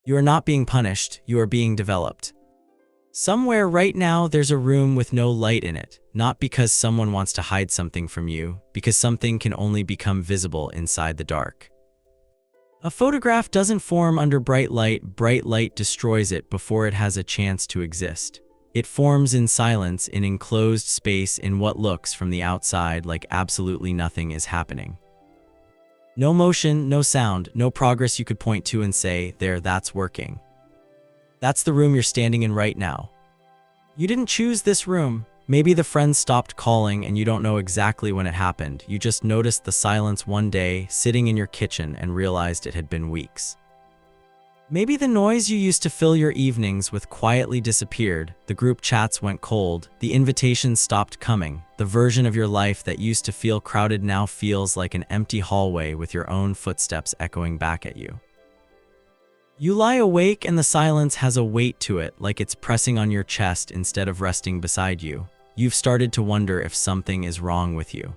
You are not being punished, you are being developed. Somewhere right now there's a room with no light in it, not because someone wants to hide something from you, because something can only become visible inside the dark. A photograph doesn't form under bright light destroys it before it has a chance to exist. It forms in silence, in enclosed space, in what looks from the outside like absolutely nothing is happening. No motion, no sound, no progress you could point to and say, there, that's working. That's the room you're standing in right now. You didn't choose this room. Maybe the friends stopped calling and you don't know exactly when it happened. You just noticed the silence one day, sitting in your kitchen, and realized it had been weeks. Maybe the noise you used to fill your evenings with quietly disappeared, the group chats went cold, the invitations stopped coming, the version of your life that used to feel crowded now feels like an empty hallway with your own footsteps echoing back at you. You lie awake and the silence has a weight to it, like it's pressing on your chest instead of resting beside you. You've started to wonder if something is wrong with you.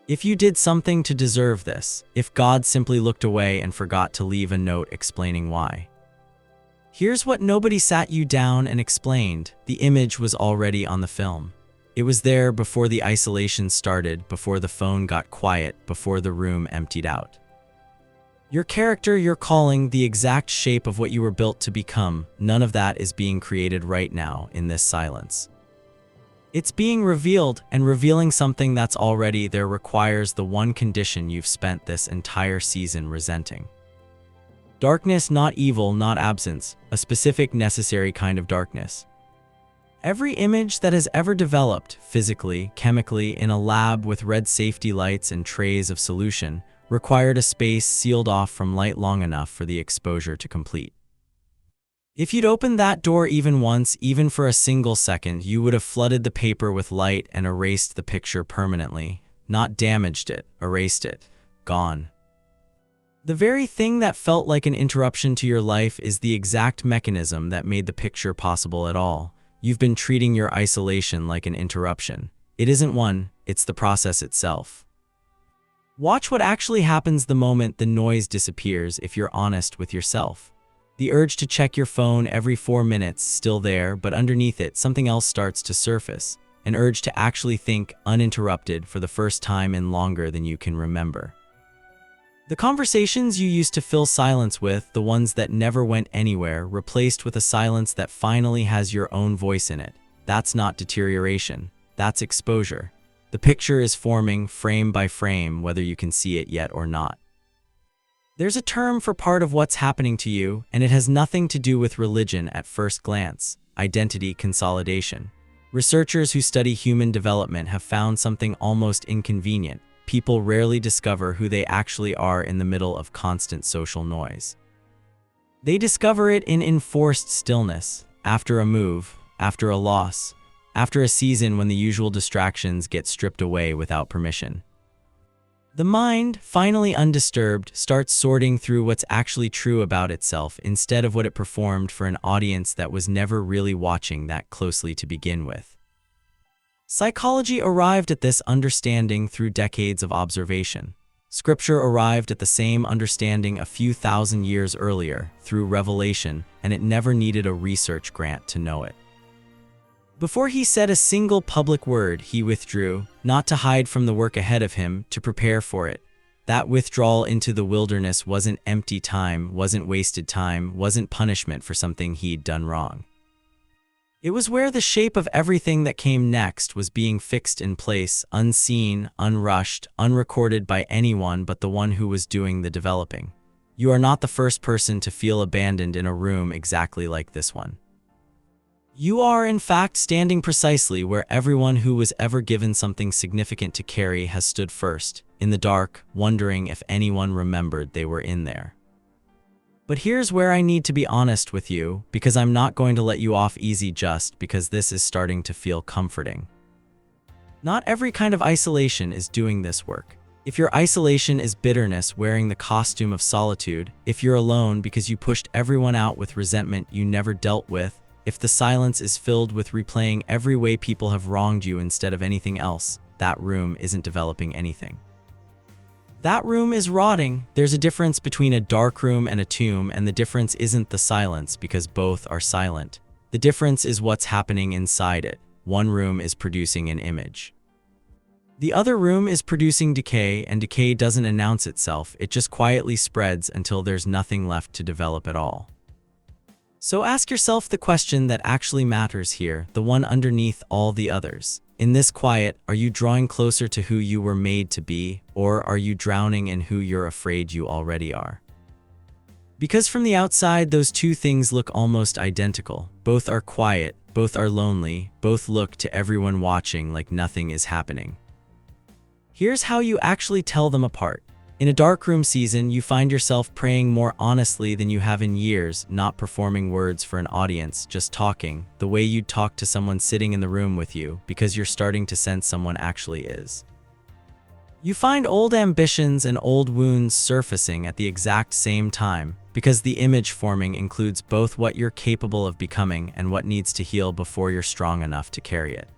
If you did something to deserve this, if God simply looked away and forgot to leave a note explaining why. Here's what nobody sat you down and explained. The image was already on the film. It was there before the isolation started, before the phone got quiet, before the room emptied out. Your character, your calling, the exact shape of what you were built to become, none of that is being created right now in this silence. It's being revealed, and revealing something that's already there requires the one condition you've spent this entire season resenting. Darkness, not evil, not absence, a specific necessary kind of darkness. Every image that has ever developed, physically, chemically, in a lab with red safety lights and trays of solution, required a space sealed off from light long enough for the exposure to complete. If you'd opened that door even once, even for a single second, you would have flooded the paper with light and erased the picture permanently. Not damaged it, erased it. Gone. The very thing that felt like an interruption to your life is the exact mechanism that made the picture possible at all. You've been treating your isolation like an interruption. It isn't one, it's the process itself. Watch what actually happens the moment the noise disappears if you're honest with yourself. The urge to check your phone every 4 minutes, still there, but underneath it, something else starts to surface. An urge to actually think, uninterrupted, for the first time in longer than you can remember. The conversations you used to fill silence with, the ones that never went anywhere, replaced with a silence that finally has your own voice in it. That's not deterioration. That's exposure. The picture is forming, frame by frame, whether you can see it yet or not. There's a term for part of what's happening to you, and it has nothing to do with religion at first glance: identity consolidation. Researchers who study human development have found something almost inconvenient. People rarely discover who they actually are in the middle of constant social noise. They discover it in enforced stillness, after a move, after a loss, after a season when the usual distractions get stripped away without permission. The mind, finally undisturbed, starts sorting through what's actually true about itself instead of what it performed for an audience that was never really watching that closely to begin with. Psychology arrived at this understanding through decades of observation. Scripture arrived at the same understanding a few thousand years earlier, through revelation, and it never needed a research grant to know it. Before he said a single public word, he withdrew, not to hide from the work ahead of him, to prepare for it. That withdrawal into the wilderness wasn't empty time, wasn't wasted time, wasn't punishment for something he'd done wrong. It was where the shape of everything that came next was being fixed in place, unseen, unrushed, unrecorded by anyone but the one who was doing the developing. You are not the first person to feel abandoned in a room exactly like this one. You are, in fact, standing precisely where everyone who was ever given something significant to carry has stood first, in the dark, wondering if anyone remembered they were in there. But here's where I need to be honest with you, because I'm not going to let you off easy just because this is starting to feel comforting. Not every kind of isolation is doing this work. If your isolation is bitterness wearing the costume of solitude, if you're alone because you pushed everyone out with resentment you never dealt with, if the silence is filled with replaying every way people have wronged you instead of anything else, that room isn't developing anything. That room is rotting. There's a difference between a dark room and a tomb, and the difference isn't the silence, because both are silent. The difference is what's happening inside it. One room is producing an image. The other room is producing decay, and decay doesn't announce itself. It just quietly spreads until there's nothing left to develop at all. So ask yourself the question that actually matters here, the one underneath all the others. In this quiet, are you drawing closer to who you were made to be, or are you drowning in who you're afraid you already are? Because from the outside, those two things look almost identical. Both are quiet, both are lonely, both look to everyone watching like nothing is happening. Here's how you actually tell them apart. In a darkroom season, you find yourself praying more honestly than you have in years, not performing words for an audience, just talking, the way you'd talk to someone sitting in the room with you, because you're starting to sense someone actually is. You find old ambitions and old wounds surfacing at the exact same time, because the image forming includes both what you're capable of becoming and what needs to heal before you're strong enough to carry it.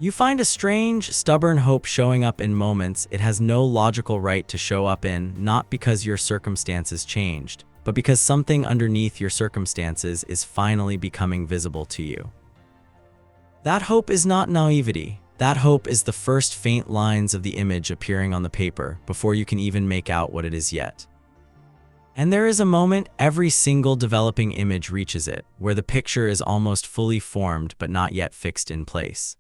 You find a strange, stubborn hope showing up in moments it has no logical right to show up in, not because your circumstances changed, but because something underneath your circumstances is finally becoming visible to you. That hope is not naivety. That hope is the first faint lines of the image appearing on the paper before you can even make out what it is yet. And there is a moment every single developing image reaches it, where the picture is almost fully formed but not yet fixed in place.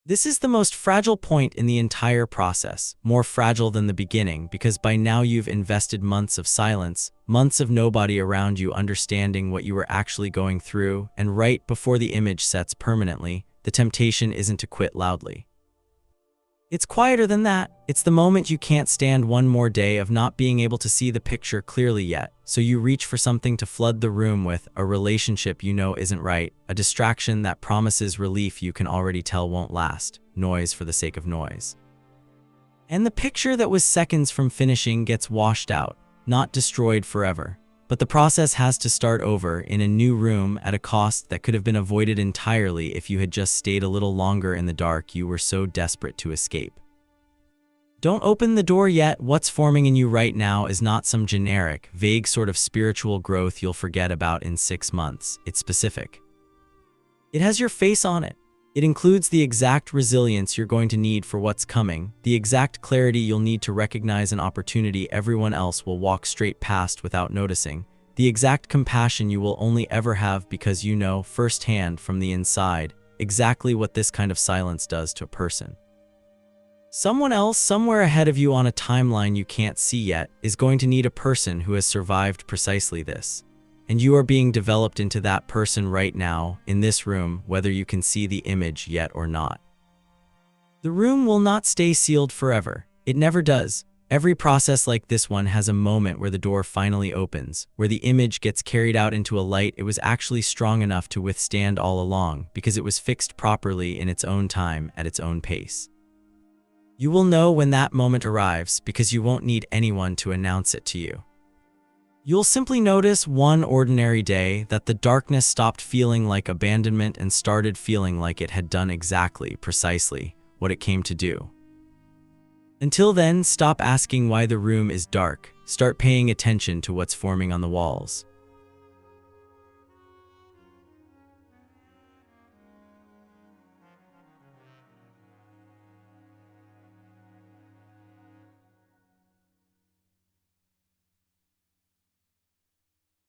This is the most fragile point in the entire process, more fragile than the beginning, because by now you've invested months of silence, months of nobody around you understanding what you were actually going through, and right before the image sets permanently, the temptation isn't to quit loudly. It's quieter than that. It's the moment you can't stand one more day of not being able to see the picture clearly yet, so you reach for something to flood the room with, a relationship you know isn't right, a distraction that promises relief you can already tell won't last, noise for the sake of noise. And the picture that was seconds from finishing gets washed out, not destroyed forever. But the process has to start over in a new room at a cost that could have been avoided entirely if you had just stayed a little longer in the dark you were so desperate to escape. Don't open the door yet. What's forming in you right now is not some generic, vague sort of spiritual growth you'll forget about in 6 months. It's specific. It has your face on it. It includes the exact resilience you're going to need for what's coming, the exact clarity you'll need to recognize an opportunity everyone else will walk straight past without noticing, the exact compassion you will only ever have because you know firsthand from the inside exactly what this kind of silence does to a person. Someone else, somewhere ahead of you on a timeline you can't see yet, is going to need a person who has survived precisely this. And you are being developed into that person right now, in this room, whether you can see the image yet or not. The room will not stay sealed forever. It never does. Every process like this one has a moment where the door finally opens, where the image gets carried out into a light it was actually strong enough to withstand all along, because it was fixed properly in its own time, at its own pace. You will know when that moment arrives, because you won't need anyone to announce it to you. You'll simply notice one ordinary day that the darkness stopped feeling like abandonment and started feeling like it had done precisely, what it came to do. Until then, stop asking why the room is dark. Start paying attention to what's forming on the walls.